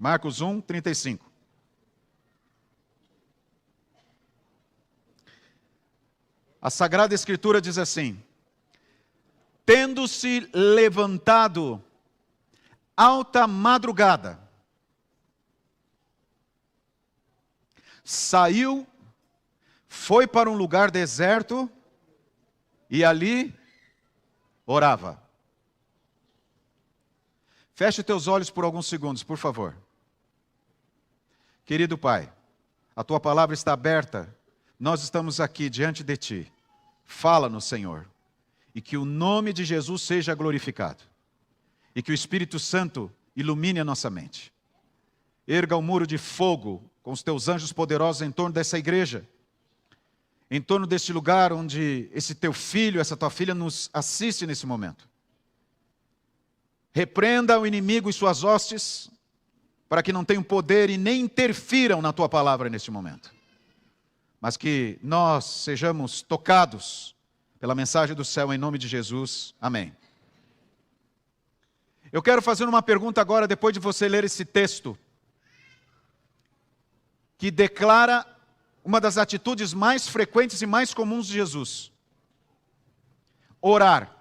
Marcos 1, 35. A Sagrada Escritura diz assim: tendo-se levantado alta madrugada, saiu, foi para um lugar deserto e ali orava. Feche teus olhos por alguns segundos, por favor. Querido Pai, a Tua palavra está aberta, nós estamos aqui diante de Ti. Fala-nos, Senhor, e que o nome de Jesus seja glorificado, e que o Espírito Santo ilumine a nossa mente. Erga um muro de fogo com os Teus anjos poderosos em torno dessa igreja, em torno deste lugar onde esse Teu filho, essa Tua filha nos assiste nesse momento. Repreenda o inimigo e suas hostes, para que não tenham poder e nem interfiram na Tua palavra neste momento. Mas que nós sejamos tocados pela mensagem do céu em nome de Jesus. Amém. Eu quero fazer uma pergunta agora, depois de você ler esse texto, que declara uma das atitudes mais frequentes e mais comuns de Jesus: orar.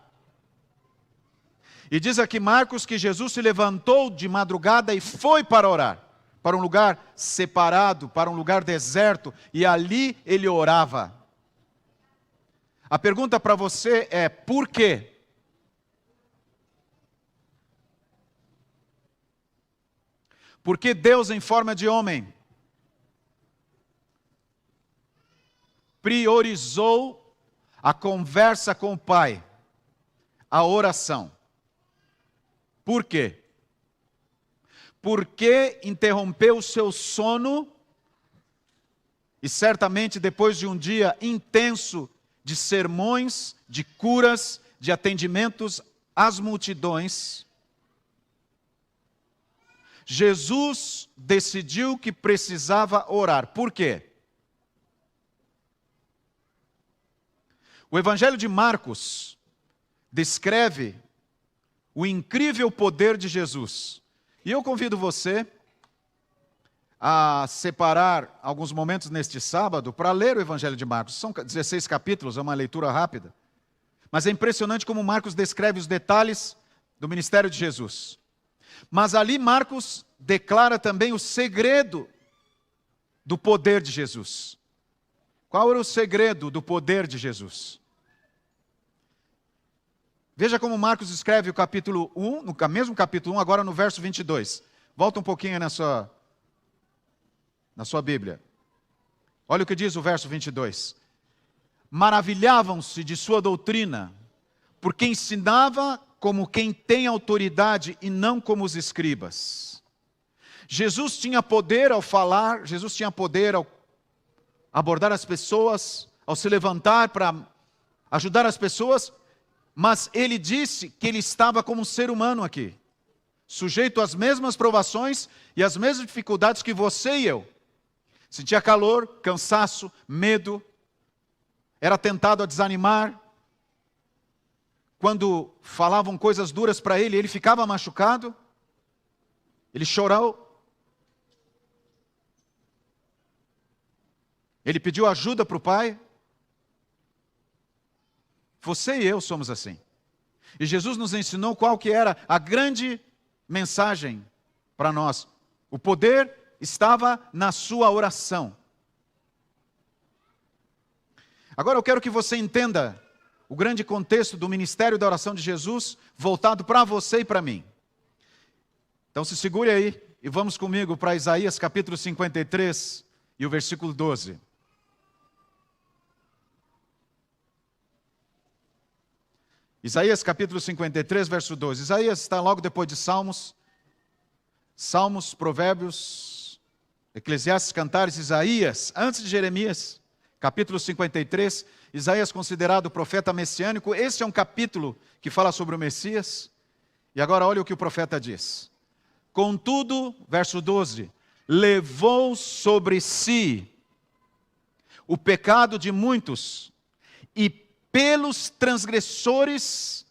E diz aqui Marcos que Jesus se levantou de madrugada e foi para orar, para um lugar separado, para um lugar deserto, e ali ele orava. A pergunta para você é: por quê? Por que Deus, em forma de homem, priorizou a conversa com o Pai, a oração? Por quê? Porque interrompeu o seu sono e certamente depois de um dia intenso de sermões, de curas, de atendimentos às multidões, Jesus decidiu que precisava orar. Por quê? O Evangelho de Marcos descreve o incrível poder de Jesus. E eu convido você a separar alguns momentos neste sábado para ler o Evangelho de Marcos. São 16 capítulos, é uma leitura rápida. Mas é impressionante como Marcos descreve os detalhes do ministério de Jesus. Mas ali Marcos declara também o segredo do poder de Jesus. Qual era o segredo do poder de Jesus? Veja como Marcos escreve o capítulo 1, no mesmo capítulo 1, agora no verso 22. Volta um pouquinho na sua Bíblia. Olha o que diz o verso 22. Maravilhavam-se de sua doutrina, porque ensinava como quem tem autoridade e não como os escribas. Jesus tinha poder ao falar, Jesus tinha poder ao abordar as pessoas, ao se levantar para ajudar as pessoas, mas ele disse que ele estava como um ser humano aqui, sujeito às mesmas provações e às mesmas dificuldades que você e eu. Sentia calor, cansaço, medo, era tentado a desanimar. Quando falavam coisas duras para ele, ele ficava machucado, ele chorou, ele pediu ajuda para o Pai. Você e eu somos assim. E Jesus nos ensinou qual que era a grande mensagem para nós. O poder estava na sua oração. Agora eu quero que você entenda o grande contexto do ministério da oração de Jesus voltado para você e para mim. Então se segure aí e vamos comigo para Isaías capítulo 53 e o versículo 12. Isaías capítulo 53, verso 12. Isaías está logo depois de Salmos. Salmos, Provérbios, Eclesiastes, Cantares, Isaías, antes de Jeremias, capítulo 53. Isaías considerado o profeta messiânico. Este é um capítulo que fala sobre o Messias. E agora olha o que o profeta diz. Contudo, verso 12, levou sobre si o pecado de muitos e pelos transgressores,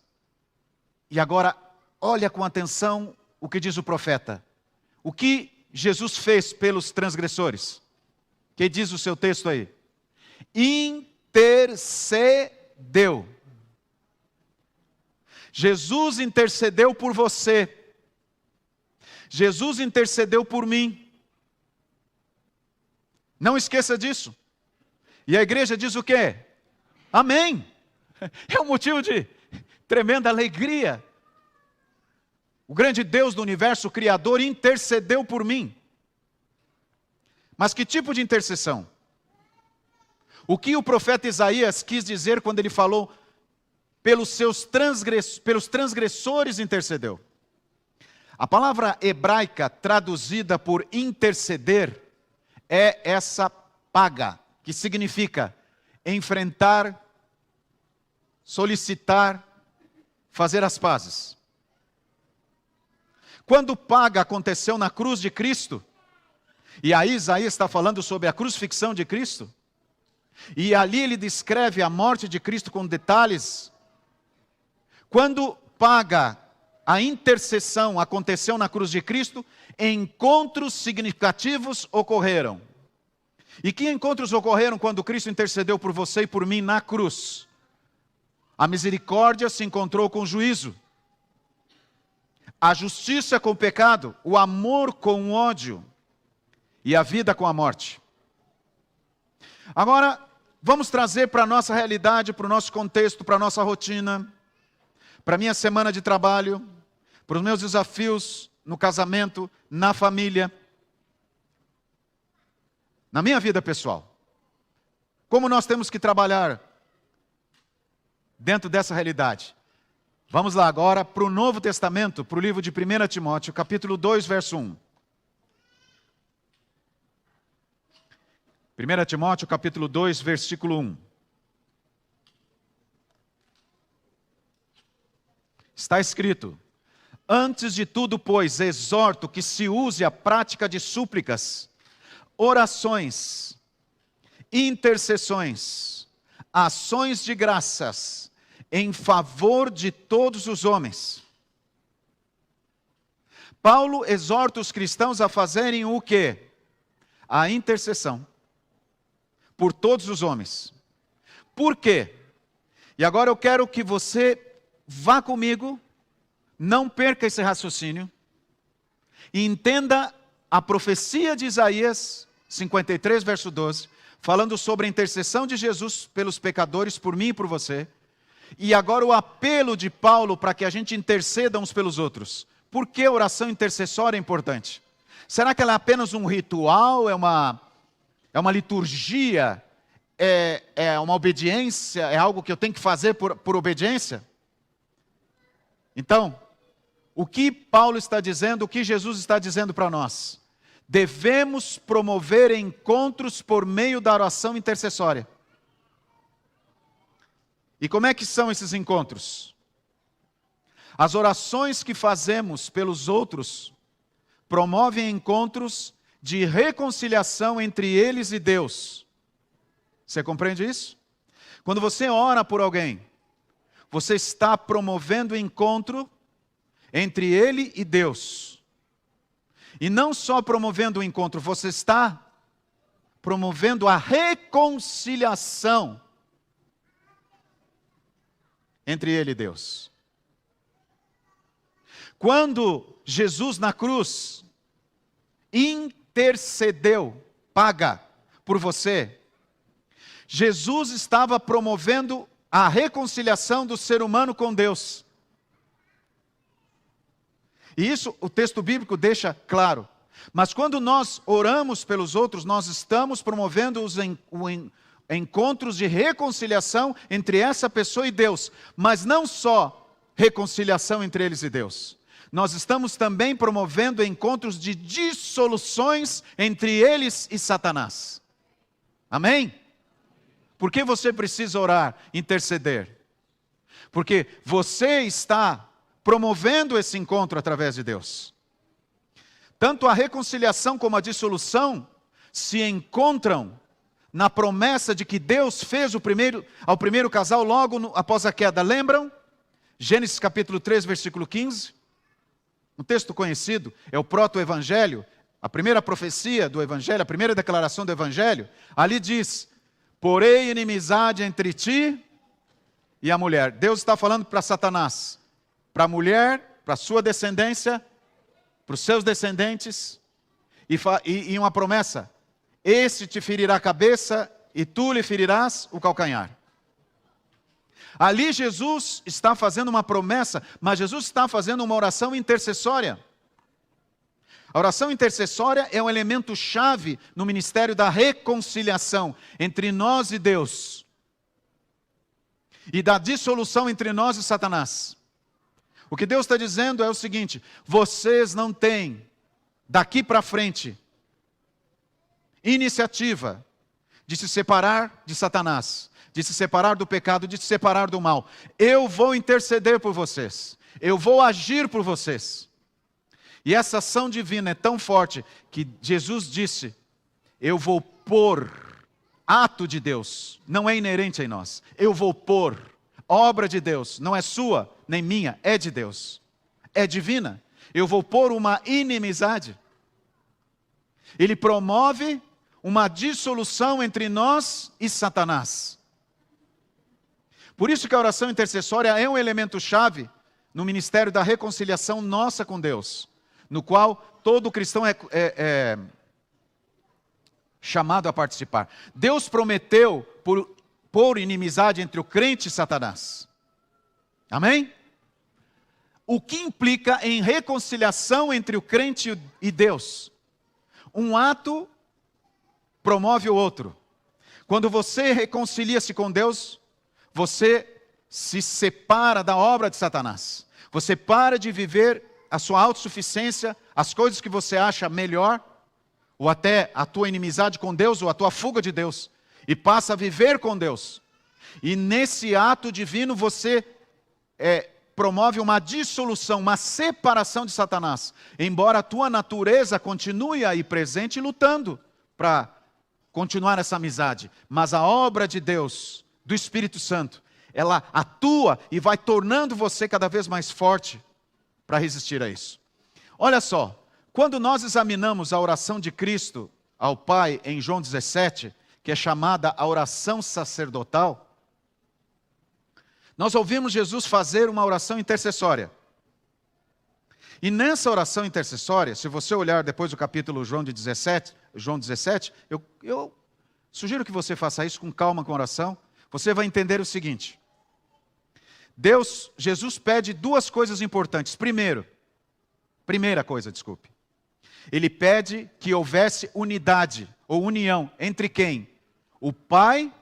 e agora olha com atenção o que diz o profeta. O que Jesus fez pelos transgressores? Que diz o seu texto aí? Intercedeu. Jesus intercedeu por você. Jesus intercedeu por mim. Não esqueça disso. E a igreja diz o quê? Amém. É um motivo de tremenda alegria. O grande Deus do universo, o Criador, intercedeu por mim. Mas que tipo de intercessão? O que o profeta Isaías quis dizer quando ele falou pelos transgressores intercedeu? A palavra hebraica traduzida por interceder é essa paga, que significa enfrentar, solicitar, fazer as pazes. Quando paga aconteceu na cruz de Cristo, e aí Isaías está falando sobre a crucifixão de Cristo, e ali ele descreve a morte de Cristo com detalhes. Quando paga, a intercessão aconteceu na cruz de Cristo, encontros significativos ocorreram. E que encontros ocorreram quando Cristo intercedeu por você e por mim na cruz? A misericórdia se encontrou com o juízo, a justiça com o pecado, o amor com o ódio e a vida com a morte. Agora, vamos trazer para a nossa realidade, para o nosso contexto, para a nossa rotina, para a minha semana de trabalho, para os meus desafios no casamento, na família, na minha vida pessoal. Como nós temos que trabalhar dentro dessa realidade? Vamos lá agora para o Novo Testamento, para o livro de 1 Timóteo, capítulo 2, verso 1. 1 Timóteo, capítulo 2, versículo 1. Está escrito: antes de tudo, pois, exorto que se use a prática de súplicas, orações, intercessões, ações de graças, em favor de todos os homens. Paulo exorta os cristãos a fazerem o quê? A intercessão por todos os homens. Por quê? E agora eu quero que você vá comigo, não perca esse raciocínio, e entenda a profecia de Isaías 53, verso 12, falando sobre a intercessão de Jesus pelos pecadores, por mim e por você. E agora o apelo de Paulo para que a gente interceda uns pelos outros. Por que a oração intercessória é importante? Será que ela é apenas um ritual, é uma liturgia, é uma obediência, é algo que eu tenho que fazer por obediência? Então, o que Paulo está dizendo, o que Jesus está dizendo para nós? Devemos promover encontros por meio da oração intercessória. E como é que são esses encontros? As orações que fazemos pelos outros promovem encontros de reconciliação entre eles e Deus. Você compreende isso? Quando você ora por alguém, você está promovendo o encontro entre ele e Deus. E não só promovendo o encontro, você está promovendo a reconciliação entre ele e Deus. Quando Jesus na cruz intercedeu, paga por você, Jesus estava promovendo a reconciliação do ser humano com Deus. E isso o texto bíblico deixa claro. Mas quando nós oramos pelos outros, nós estamos promovendo os encontros de reconciliação entre essa pessoa e Deus. Mas não só reconciliação entre eles e Deus. Nós estamos também promovendo encontros de dissoluções entre eles e Satanás. Amém? Por que você precisa orar, interceder? Porque você está promovendo esse encontro através de Deus. Tanto a reconciliação como a dissolução se encontram na promessa de que Deus fez ao primeiro casal logo após a queda. Lembram? Gênesis capítulo 3, versículo 15. Um texto conhecido, é o proto-evangelho, a primeira profecia do Evangelho, a primeira declaração do Evangelho, ali diz: porém inimizade entre ti e a mulher. Deus está falando para Satanás, para a mulher, para a sua descendência, para os seus descendentes, e uma promessa: esse te ferirá a cabeça e tu lhe ferirás o calcanhar. Ali Jesus está fazendo uma promessa, mas Jesus está fazendo uma oração intercessória. A oração intercessória é um elemento chave no ministério da reconciliação entre nós e Deus, e da dissolução entre nós e Satanás. O que Deus está dizendo é o seguinte: vocês não têm, daqui para frente, iniciativa de se separar de Satanás, de se separar do pecado, de se separar do mal. Eu vou interceder por vocês, eu vou agir por vocês. E essa ação divina é tão forte que Jesus disse: eu vou pôr, ato de Deus, não é inerente em nós, eu vou pôr, obra de Deus, não é sua nem minha, é de Deus, é divina. Eu vou pôr uma inimizade. Ele promove uma dissolução entre nós e Satanás. Por isso que a oração intercessória é um elemento chave no ministério da reconciliação nossa com Deus, no qual todo cristão é chamado a participar. Deus prometeu pôr inimizade entre o crente e Satanás. Amém? O que implica em reconciliação entre o crente e Deus? Um ato promove o outro. Quando você reconcilia-se com Deus, você se separa da obra de Satanás. Você para de viver a sua autossuficiência, as coisas que você acha melhor, ou até a tua inimizade com Deus, ou a tua fuga de Deus, e passa a viver com Deus. E nesse ato divino você promove uma dissolução, uma separação de Satanás. Embora a tua natureza continue aí presente e lutando para continuar essa amizade. Mas a obra de Deus, do Espírito Santo, ela atua e vai tornando você cada vez mais forte para resistir a isso. Olha só, quando nós examinamos a oração de Cristo ao Pai em João 17, que é chamada a oração sacerdotal, nós ouvimos Jesus fazer uma oração intercessória. E nessa oração intercessória, se você olhar depois do capítulo João 17, eu sugiro que você faça isso com calma, com oração. Você vai entender o seguinte: Jesus pede duas coisas importantes. Primeira coisa, ele pede que houvesse unidade ou união entre quem? O Pai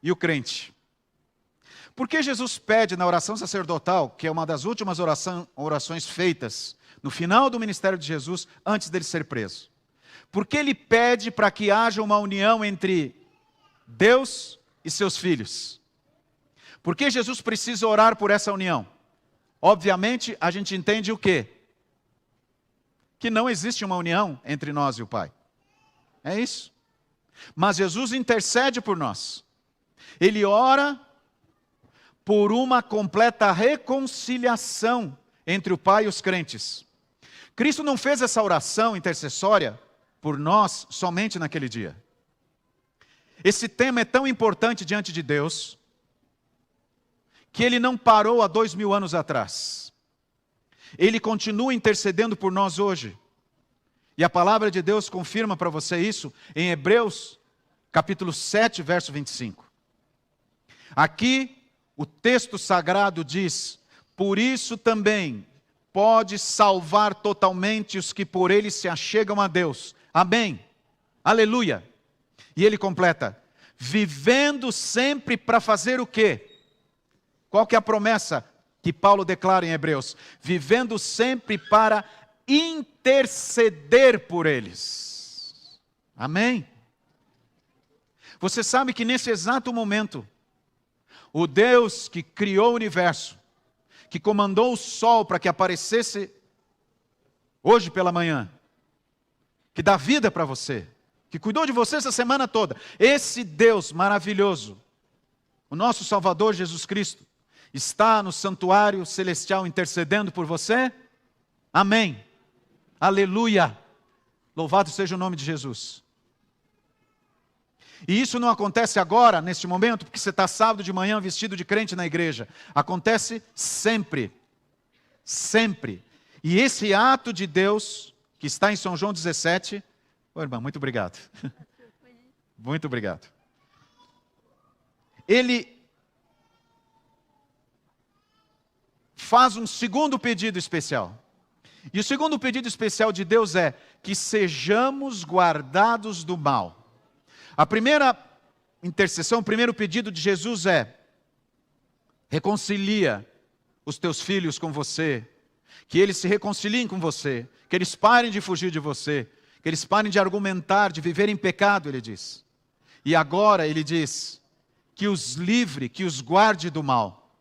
e o crente. Por que Jesus pede na oração sacerdotal, que é uma das últimas orações feitas no final do ministério de Jesus, antes dele ser preso? Por que ele pede para que haja uma união entre Deus e seus filhos? Por que Jesus precisa orar por essa união? Obviamente, a gente entende o quê? Que não existe uma união entre nós e o Pai. É isso. Mas Jesus intercede por nós. Ele ora por uma completa reconciliação entre o Pai e os crentes. Cristo não fez essa oração intercessória por nós somente naquele dia. Esse tema é tão importante diante de Deus, que Ele não parou há 2000 anos atrás. Ele continua intercedendo por nós hoje. E a palavra de Deus confirma para você isso em Hebreus, capítulo 7, verso 25. Aqui, o texto sagrado diz: por isso também pode salvar totalmente os que por Ele se achegam a Deus. Amém. Aleluia. E ele completa: vivendo sempre para fazer o quê? Qual que é a promessa que Paulo declara em Hebreus? Vivendo sempre para interceder por eles. Amém? Você sabe que nesse exato momento, o Deus que criou o universo, que comandou o sol para que aparecesse hoje pela manhã, que dá vida para você, que cuidou de você essa semana toda, esse Deus maravilhoso, o nosso Salvador Jesus Cristo, está no santuário celestial intercedendo por você? Amém. Aleluia. Louvado seja o nome de Jesus. E isso não acontece agora, neste momento, porque você está sábado de manhã vestido de crente na igreja. Acontece sempre. Sempre. E esse ato de Deus, que está em São João 17... Ô, irmã, muito obrigado. Muito obrigado. Ele faz um segundo pedido especial. E o segundo pedido especial de Deus é que sejamos guardados do mal. A primeira intercessão, o primeiro pedido de Jesus é: reconcilia os teus filhos com você, que eles se reconciliem com você, que eles parem de fugir de você, que eles parem de argumentar, de viver em pecado, ele diz. E agora ele diz que os livre, que os guarde do mal.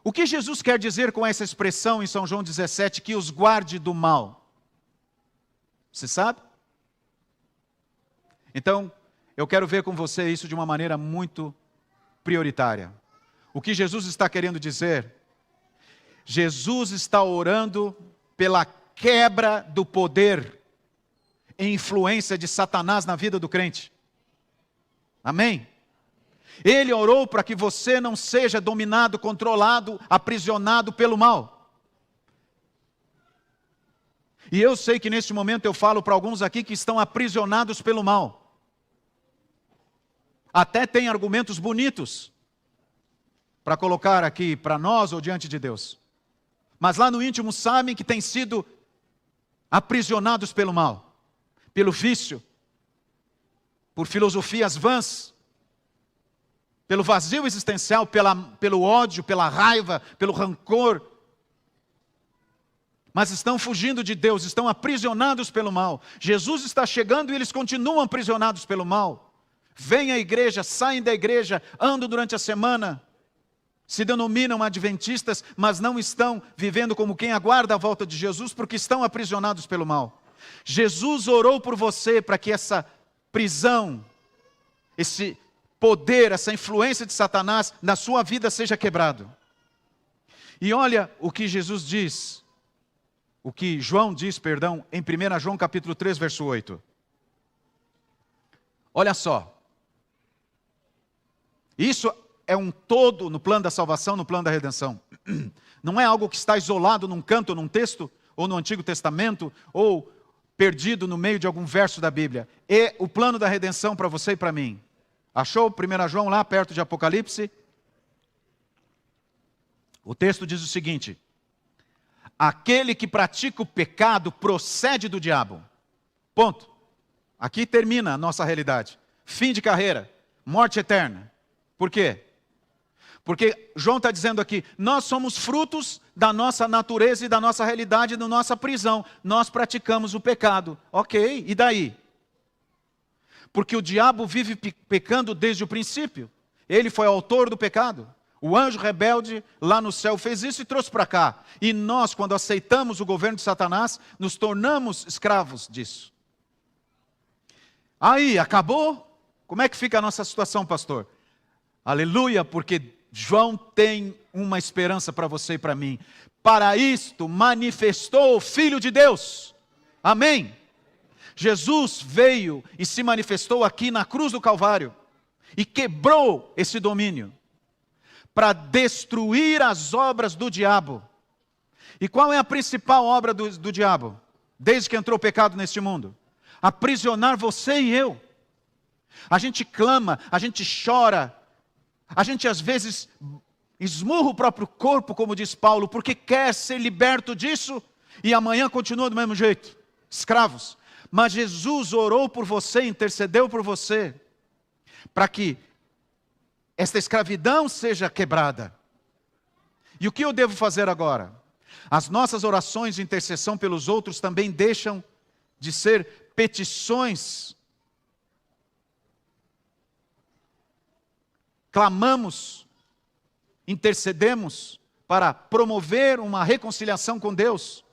O que Jesus quer dizer com essa expressão em São João 17, que os guarde do mal? Você sabe? Então, eu quero ver com você isso de uma maneira muito prioritária. O que Jesus está querendo dizer? Jesus está orando pela quebra do poder e influência de Satanás na vida do crente. Amém? Ele orou para que você não seja dominado, controlado, aprisionado pelo mal. E eu sei que neste momento eu falo para alguns aqui que estão aprisionados pelo mal. Até tem argumentos bonitos para colocar aqui para nós ou diante de Deus. Mas lá no íntimo sabem que têm sido aprisionados pelo mal, pelo vício, por filosofias vãs, pelo vazio existencial, pelo ódio, pela raiva, pelo rancor. Mas estão fugindo de Deus, estão aprisionados pelo mal. Jesus está chegando e eles continuam aprisionados pelo mal. Vêm à igreja, saem da igreja, andam durante a semana, se denominam adventistas, mas não estão vivendo como quem aguarda a volta de Jesus, porque estão aprisionados pelo mal. Jesus orou por você para que essa prisão, esse poder, essa influência de Satanás na sua vida seja quebrado. E olha o que Jesus diz, o que João diz, perdão, em 1 João capítulo 3, verso 8. Olha só. Isso é um todo no plano da salvação, no plano da redenção. Não é algo que está isolado num canto, num texto, ou no Antigo Testamento, ou perdido no meio de algum verso da Bíblia. É o plano da redenção para você e para mim. Achou 1 João lá perto de Apocalipse? O texto diz o seguinte: aquele que pratica o pecado procede do diabo. Ponto. Aqui termina a nossa realidade. Fim de carreira, morte eterna. Por quê? Porque João está dizendo aqui, nós somos frutos da nossa natureza e da nossa realidade, da nossa prisão. Nós praticamos o pecado. Ok, e daí? Porque o diabo vive pecando desde o princípio. Ele foi autor do pecado. O anjo rebelde lá no céu fez isso e trouxe para cá. E nós, quando aceitamos o governo de Satanás, nos tornamos escravos disso. Aí, acabou? Como é que fica a nossa situação, pastor? Aleluia, porque João tem uma esperança para você e para mim. Para isto manifestou o Filho de Deus. Amém? Jesus veio e se manifestou aqui na cruz do Calvário e quebrou esse domínio para destruir as obras do diabo. E qual é a principal obra do diabo? Desde que entrou o pecado neste mundo? Aprisionar você e eu. A gente clama, a gente chora, a gente às vezes esmurra o próprio corpo, como diz Paulo, porque quer ser liberto disso e amanhã continua do mesmo jeito, escravos. Mas Jesus orou por você, intercedeu por você, para que esta escravidão seja quebrada. E o que eu devo fazer agora? As nossas orações de intercessão pelos outros também deixam de ser petições. Clamamos, intercedemos para promover uma reconciliação com Deus.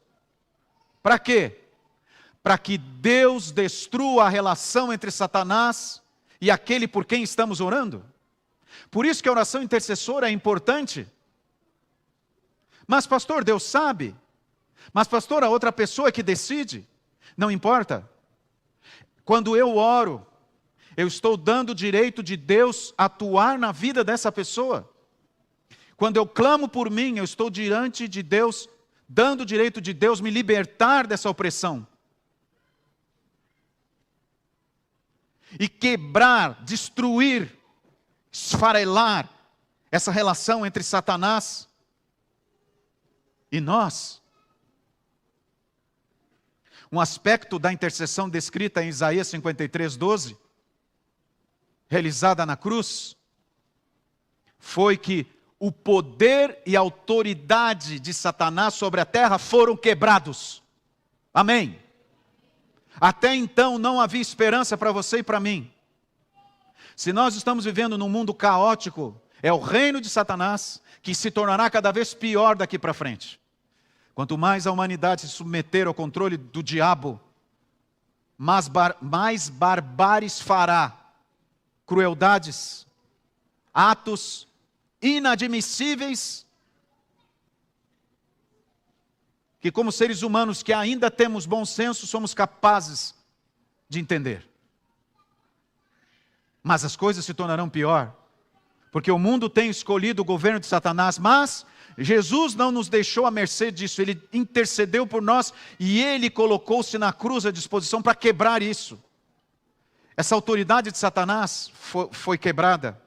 Para quê? Para que Deus destrua a relação entre Satanás e aquele por quem estamos orando. Por isso que a oração intercessora é importante. Mas pastor, Deus sabe. Mas pastor, a outra pessoa é que decide. Não importa. Quando eu oro, eu estou dando o direito de Deus atuar na vida dessa pessoa. Quando eu clamo por mim, eu estou diante de Deus, dando o direito de Deus me libertar dessa opressão. E quebrar, destruir, esfarelar essa relação entre Satanás e nós. Um aspecto da intercessão descrita em Isaías 53:12, realizada na cruz, foi que o poder e a autoridade de Satanás sobre a terra foram quebrados. Amém. Até então não havia esperança para você e para mim. Se nós estamos vivendo num mundo caótico, é o reino de Satanás que se tornará cada vez pior daqui para frente. Quanto mais a humanidade se submeter ao controle do diabo, mais barbáries fará, crueldades, atos inadmissíveis, que como seres humanos que ainda temos bom senso, somos capazes de entender. Mas as coisas se tornarão pior, porque o mundo tem escolhido o governo de Satanás, mas Jesus não nos deixou à mercê disso, Ele intercedeu por nós e Ele colocou-se na cruz à disposição para quebrar isso. Essa autoridade de Satanás foi quebrada.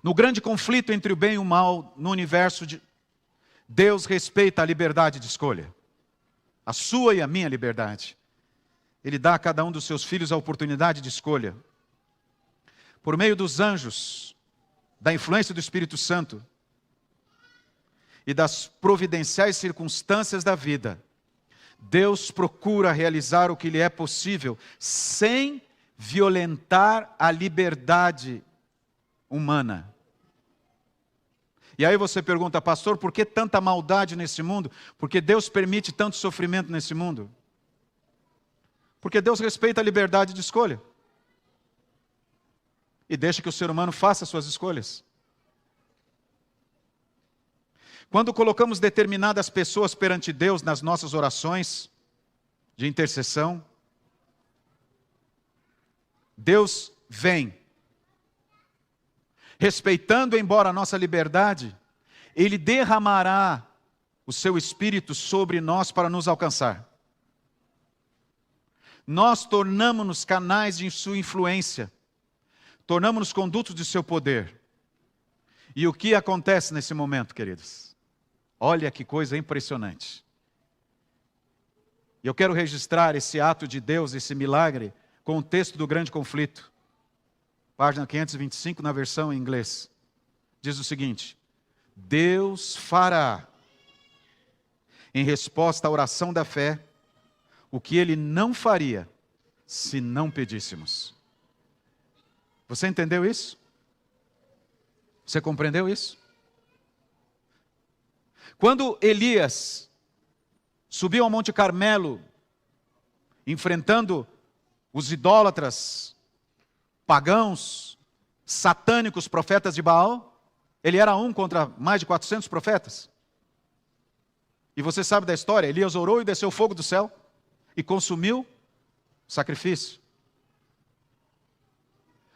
No grande conflito entre o bem e o mal no universo, Deus respeita a liberdade de escolha, a sua e a minha liberdade. Ele dá a cada um dos seus filhos a oportunidade de escolha. Por meio dos anjos, da influência do Espírito Santo e das providenciais circunstâncias da vida, Deus procura realizar o que lhe é possível, sem violentar a liberdade humana. E aí você pergunta, pastor, por que tanta maldade nesse mundo? Porque Deus permite tanto sofrimento nesse mundo? Porque Deus respeita a liberdade de escolha. E deixa que o ser humano faça suas escolhas. Quando colocamos determinadas pessoas perante Deus nas nossas orações de intercessão, Deus vem. Respeitando, embora a nossa liberdade, Ele derramará o seu Espírito sobre nós para nos alcançar. Nós tornamos-nos canais de sua influência, tornamos-nos condutos de seu poder. E o que acontece nesse momento, queridos? Olha que coisa impressionante. E eu quero registrar esse ato de Deus, esse milagre, com o texto do grande conflito. Página 525, na versão em inglês. Diz o seguinte: Deus fará, em resposta à oração da fé, o que Ele não faria se não pedíssemos. Você entendeu isso? Você compreendeu isso? Quando Elias subiu ao Monte Carmelo, enfrentando os idólatras, pagãos, satânicos, profetas de Baal, ele era um contra mais de 400 profetas. E você sabe da história, Elias orou e desceu fogo do céu e consumiu o sacrifício.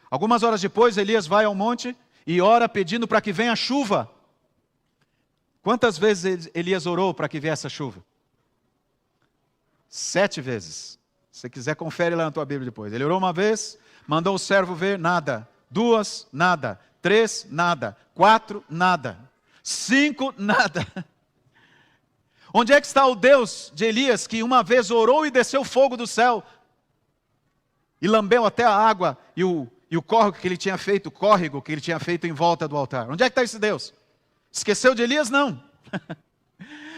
Algumas horas depois, Elias vai ao monte e ora pedindo para que venha chuva. Quantas vezes Elias orou para que viesse a chuva? 7 vezes. Se você quiser, confere lá na tua Bíblia depois. Ele orou uma vez, mandou o servo ver, nada. 2, nada. 3, nada. 4, nada. 5, nada. Onde é que está o Deus de Elias, que uma vez orou e desceu fogo do céu, e lambeu até a água e o córrego que ele tinha feito em volta do altar? Onde é que está esse Deus? Esqueceu de Elias? Não.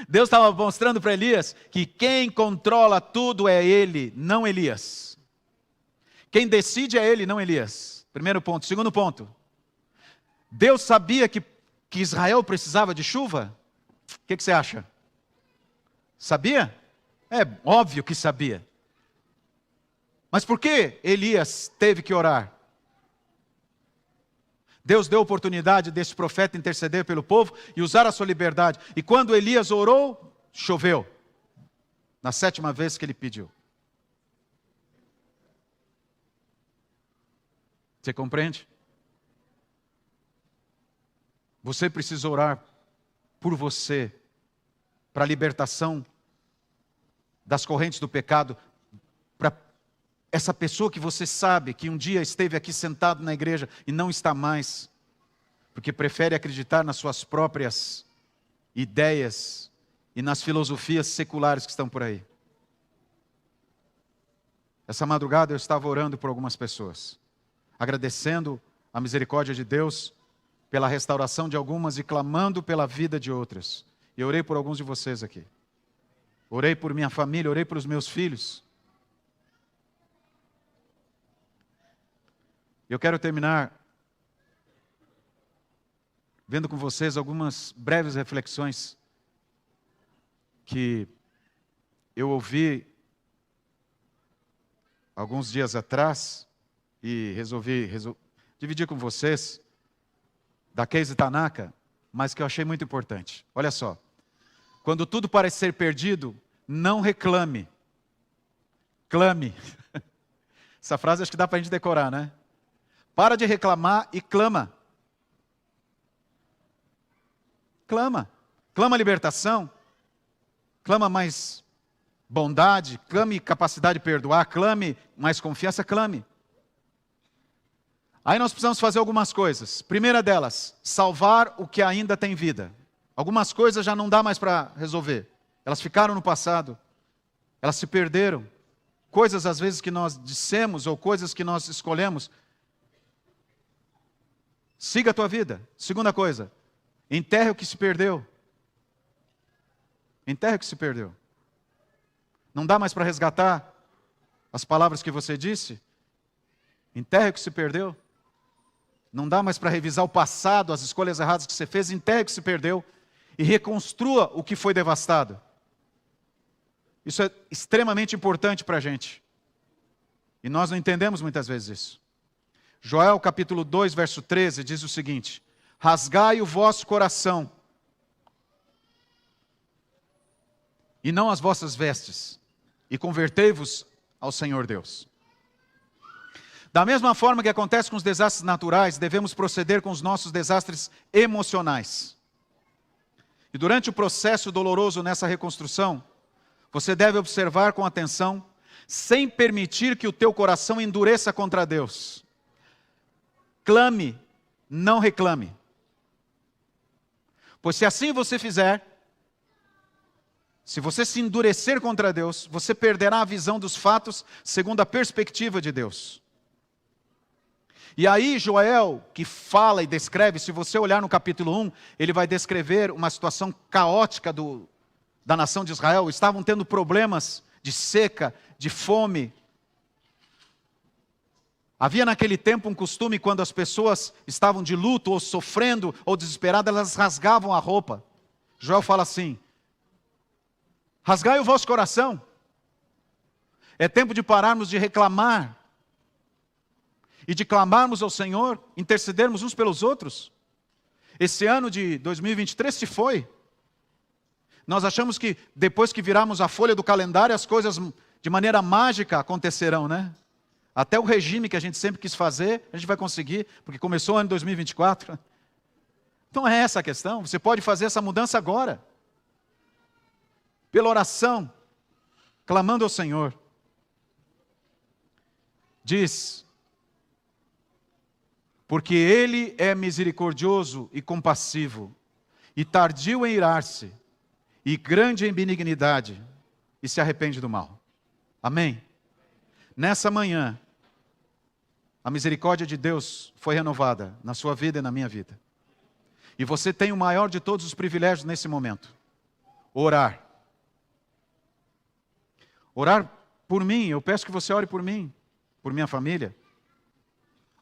Deus estava mostrando para Elias que quem controla tudo é Ele, não Elias. Quem decide é Ele, não Elias. Primeiro ponto. Segundo ponto. Deus sabia que Israel precisava de chuva? O que você acha? Sabia? É óbvio que sabia. Mas por que Elias teve que orar? Deus deu oportunidade desse profeta interceder pelo povo e usar a sua liberdade. E quando Elias orou, choveu. na 7ª vez que ele pediu. Você compreende? Você precisa orar por você, para a libertação das correntes do pecado, para essa pessoa que você sabe que um dia esteve aqui sentado na igreja e não está mais, porque prefere acreditar nas suas próprias ideias e nas filosofias seculares que estão por aí. Essa madrugada eu estava orando por algumas pessoas, agradecendo a misericórdia de Deus pela restauração de algumas e clamando pela vida de outras. E eu orei por alguns de vocês aqui. Orei por minha família, orei por os meus filhos. Eu quero terminar vendo com vocês algumas breves reflexões que eu ouvi alguns dias atrás e resolvi dividir com vocês, da Casey Tanaka, mas que eu achei muito importante. Olha só, quando tudo parece ser perdido, não reclame, clame. Essa frase acho que dá para a gente decorar, né? Para de reclamar e clama. Clama. Clama libertação, clama mais bondade, clame capacidade de perdoar, clame mais confiança, clame. Aí nós precisamos fazer algumas coisas. Primeira delas, salvar o que ainda tem vida. Algumas coisas já não dá mais para resolver. Elas ficaram no passado. Elas se perderam. Coisas às vezes que nós dissemos ou coisas que nós escolhemos. Siga a tua vida. Segunda coisa, enterre o que se perdeu. Enterre o que se perdeu. Não dá mais para resgatar as palavras que você disse? Enterre o que se perdeu. Não dá mais para revisar o passado, as escolhas erradas que você fez, enterre o que se perdeu e reconstrua o que foi devastado. Isso é extremamente importante para a gente. E nós não entendemos muitas vezes isso. Joel capítulo 2, verso 13, diz o seguinte: rasgai o vosso coração, e não as vossas vestes, e convertei-vos ao Senhor Deus. Da mesma forma que acontece com os desastres naturais, devemos proceder com os nossos desastres emocionais. E durante o processo doloroso nessa reconstrução, você deve observar com atenção, sem permitir que o teu coração endureça contra Deus. Clame, não reclame. Pois se assim você fizer, se você se endurecer contra Deus, você perderá a visão dos fatos segundo a perspectiva de Deus. E aí Joel, que fala e descreve, se você olhar no capítulo 1, ele vai descrever uma situação caótica da nação de Israel. Estavam tendo problemas de seca, de fome. Havia naquele tempo um costume, quando as pessoas estavam de luto, ou sofrendo, ou desesperadas, elas rasgavam a roupa. Joel fala assim: rasgai o vosso coração. É tempo de pararmos de reclamar e de clamarmos ao Senhor, intercedermos uns pelos outros. Esse ano de 2023 se foi. Nós achamos que depois que virarmos a folha do calendário, as coisas de maneira mágica acontecerão, né? Até o regime que a gente sempre quis fazer, a gente vai conseguir, porque começou o ano de 2024. Então é essa a questão. Você pode fazer essa mudança agora. Pela oração, clamando ao Senhor. Diz: porque Ele é misericordioso e compassivo, e tardio em irar-se, e grande em benignidade, e se arrepende do mal. Amém? Nessa manhã, a misericórdia de Deus foi renovada na sua vida e na minha vida. E você tem o maior de todos os privilégios nesse momento: orar. Orar por mim. Eu peço que você ore por mim, por minha família.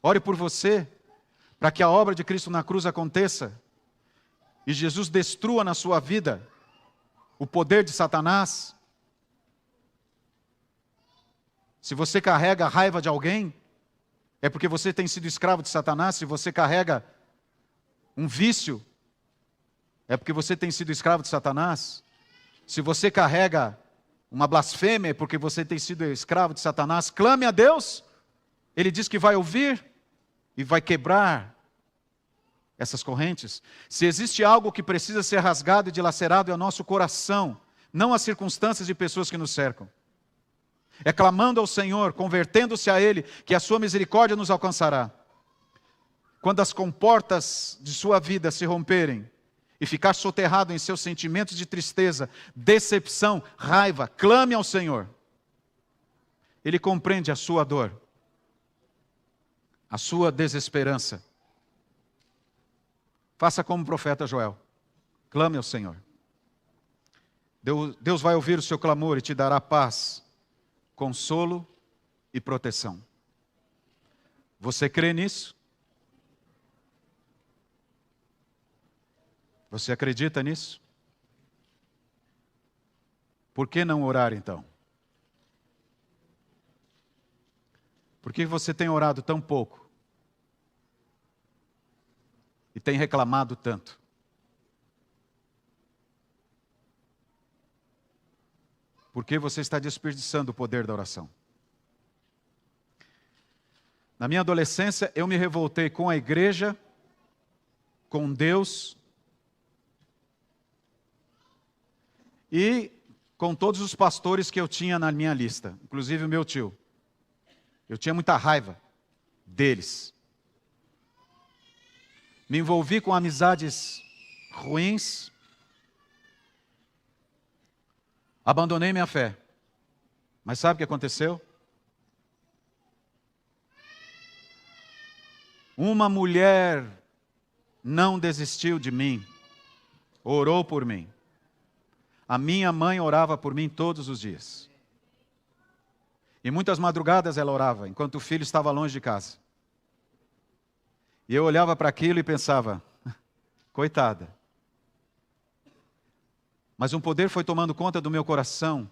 Ore por você, para que a obra de Cristo na cruz aconteça e Jesus destrua na sua vida o poder de Satanás. Se você carrega a raiva de alguém, é porque você tem sido escravo de Satanás. Se você carrega um vício, é porque você tem sido escravo de Satanás. Se você carrega uma blasfêmia, porque você tem sido escravo de Satanás, clame a Deus. Ele diz que vai ouvir e vai quebrar essas correntes. Se existe algo que precisa ser rasgado e dilacerado, é o nosso coração, não as circunstâncias de pessoas que nos cercam. É clamando ao Senhor, convertendo-se a Ele, que a sua misericórdia nos alcançará. Quando as comportas de sua vida se romperem e ficar soterrado em seus sentimentos de tristeza, decepção, raiva, clame ao Senhor. Ele compreende a sua dor, a sua desesperança. Faça como o profeta Joel. Clame ao Senhor. Deus vai ouvir o seu clamor e te dará paz, consolo e proteção. Você crê nisso? Você acredita nisso? Por que não orar então? Por que você tem orado tão pouco? E tem reclamado tanto? Por que você está desperdiçando o poder da oração? Na minha adolescência, eu me revoltei com a igreja, com Deus e com todos os pastores que eu tinha na minha lista, inclusive o meu tio. Eu tinha muita raiva deles. Me envolvi com amizades ruins. Abandonei minha fé. Mas sabe o que aconteceu? Uma mulher não desistiu de mim, orou por mim. A minha mãe orava por mim todos os dias. E muitas madrugadas ela orava, enquanto o filho estava longe de casa. E eu olhava para aquilo e pensava, coitada. Mas um poder foi tomando conta do meu coração.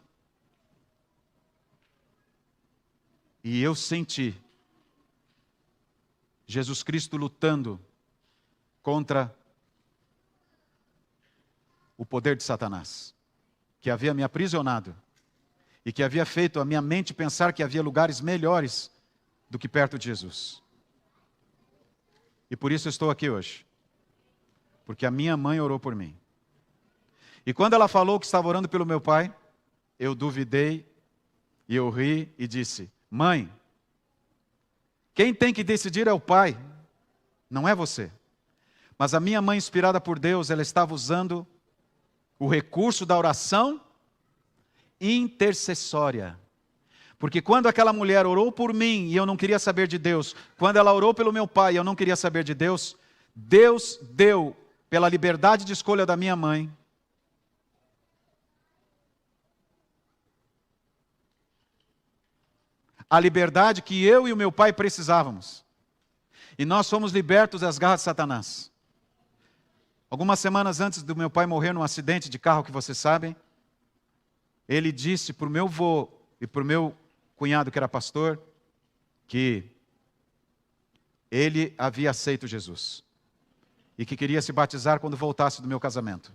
E eu senti Jesus Cristo lutando contra o poder de Satanás, que havia me aprisionado e que havia feito a minha mente pensar que havia lugares melhores do que perto de Jesus. E por isso eu estou aqui hoje, porque a minha mãe orou por mim. E quando ela falou que estava orando pelo meu pai, eu duvidei e eu ri e disse, mãe, quem tem que decidir é o pai, não é você. Mas a minha mãe, inspirada por Deus, ela estava usando o recurso da oração intercessória. Porque quando aquela mulher orou por mim e eu não queria saber de Deus, quando ela orou pelo meu pai e eu não queria saber de Deus, Deus deu, pela liberdade de escolha da minha mãe, a liberdade que eu e o meu pai precisávamos. E nós fomos libertos das garras de Satanás. Algumas semanas antes do meu pai morrer num acidente de carro que vocês sabem, ele disse para o meu avô e para o meu cunhado que era pastor, que ele havia aceito Jesus. E que queria se batizar quando voltasse do meu casamento.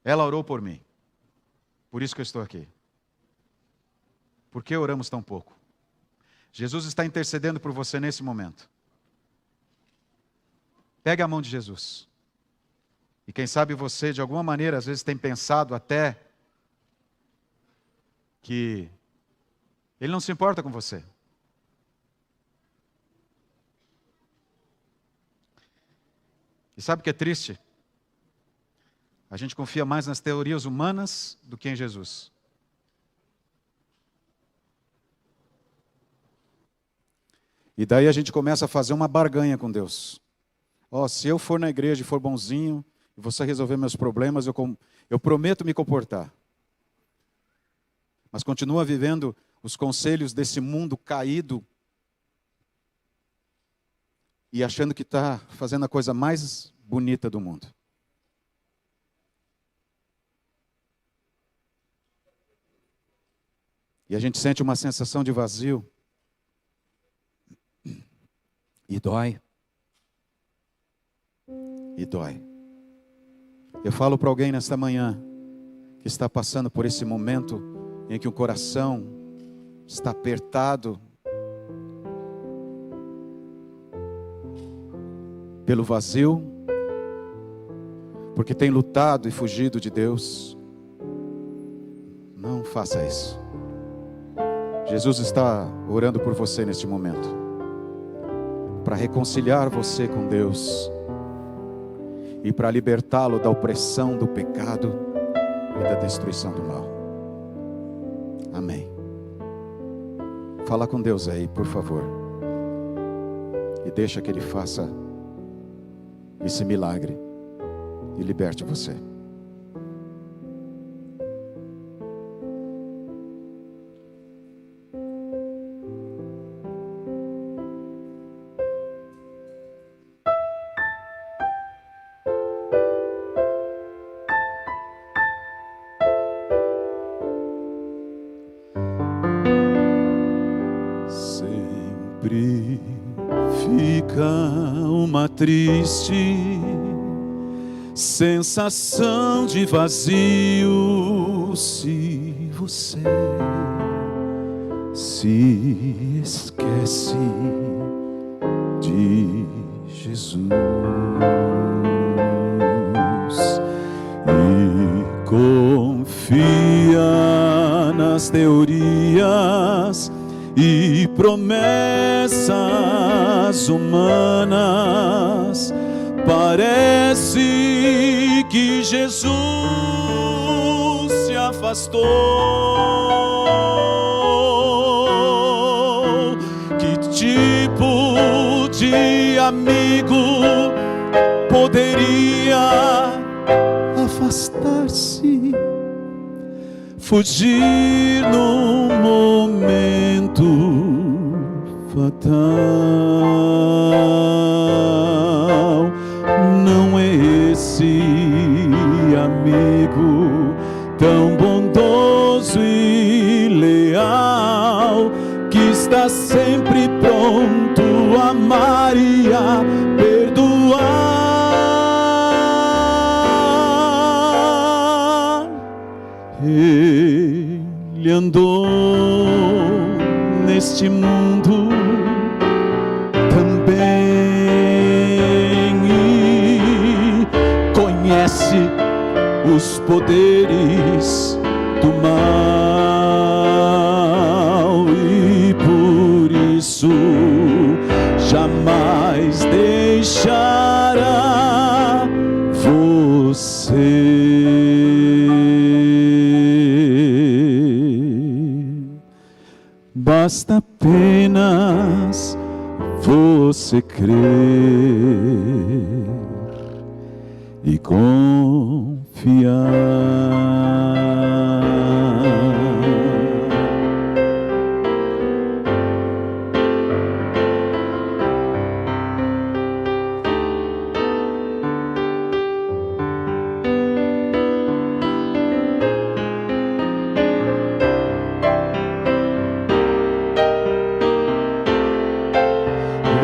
Ela orou por mim. Por isso que eu estou aqui. Por que oramos tão pouco? Jesus está intercedendo por você nesse momento. Pegue a mão de Jesus. E quem sabe você, de alguma maneira, às vezes tem pensado até que Ele não se importa com você. E sabe o que é triste? A gente confia mais nas teorias humanas do que em Jesus. E daí a gente começa a fazer uma barganha com Deus. Se eu for na igreja e for bonzinho, e você resolver meus problemas, eu prometo me comportar. Mas continua vivendo os conselhos desse mundo caído e achando que está fazendo a coisa mais bonita do mundo. E a gente sente uma sensação de vazio. E dói. E dói. Eu falo para alguém nesta manhã que está passando por esse momento em que o coração está apertado pelo vazio, porque tem lutado e fugido de Deus, não faça isso. Jesus está orando por você neste momento, para reconciliar você com Deus e para libertá-lo da opressão do pecado e da destruição do mal. Amém. Fala com Deus aí, por favor, e deixa que Ele faça esse milagre e liberte você. Sempre fica uma triste sensação de vazio se você se esquece de Jesus e confia nas teorias e promessas humanas. Parece que Jesus se afastou. Que tipo de amigo poderia afastar-se, fugir num momento fatal? Não é esse amigo tão bondoso e leal, que está sempre pronto a amar e a perdoar. Ele andou neste mundo também e conhece os poderes do mal, e por isso jamais deixará você. Basta apenas você crer e confiar.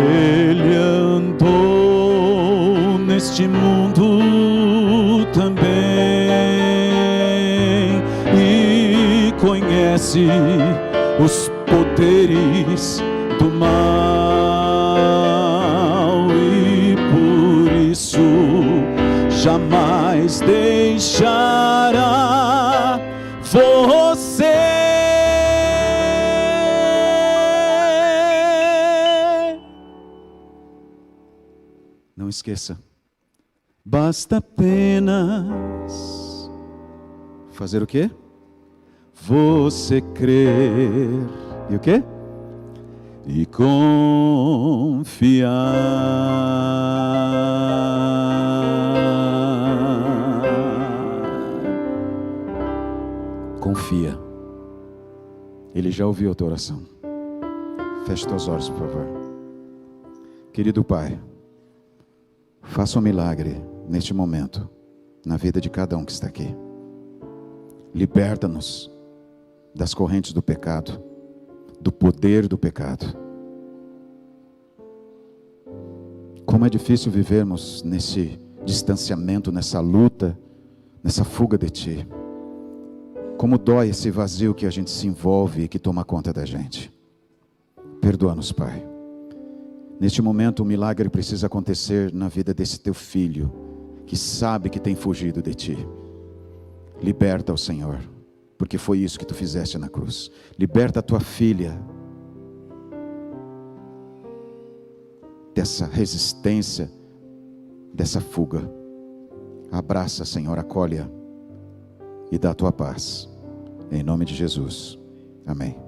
Ele andou neste mundo também e conhece os poderes do mal, e por isso jamais deixará você. Não esqueça, basta apenas fazer o quê? Você crer e o quê? E confiar. Confia. Ele já ouviu a tua oração. Feche teus olhos, por favor. Querido Pai, faça um milagre neste momento, na vida de cada um que está aqui. Liberta-nos das correntes do pecado, do poder do pecado. Como é difícil vivermos nesse distanciamento, nessa luta, nessa fuga de Ti. Como dói esse vazio que a gente se envolve e que toma conta da gente. Perdoa-nos, Pai. Neste momento, um milagre precisa acontecer na vida desse teu filho, que sabe que tem fugido de ti. Liberta o Senhor, porque foi isso que tu fizeste na cruz. Liberta a tua filha dessa resistência, dessa fuga. Abraça, Senhor, acolhe-a e dá a tua paz. Em nome de Jesus. Amém.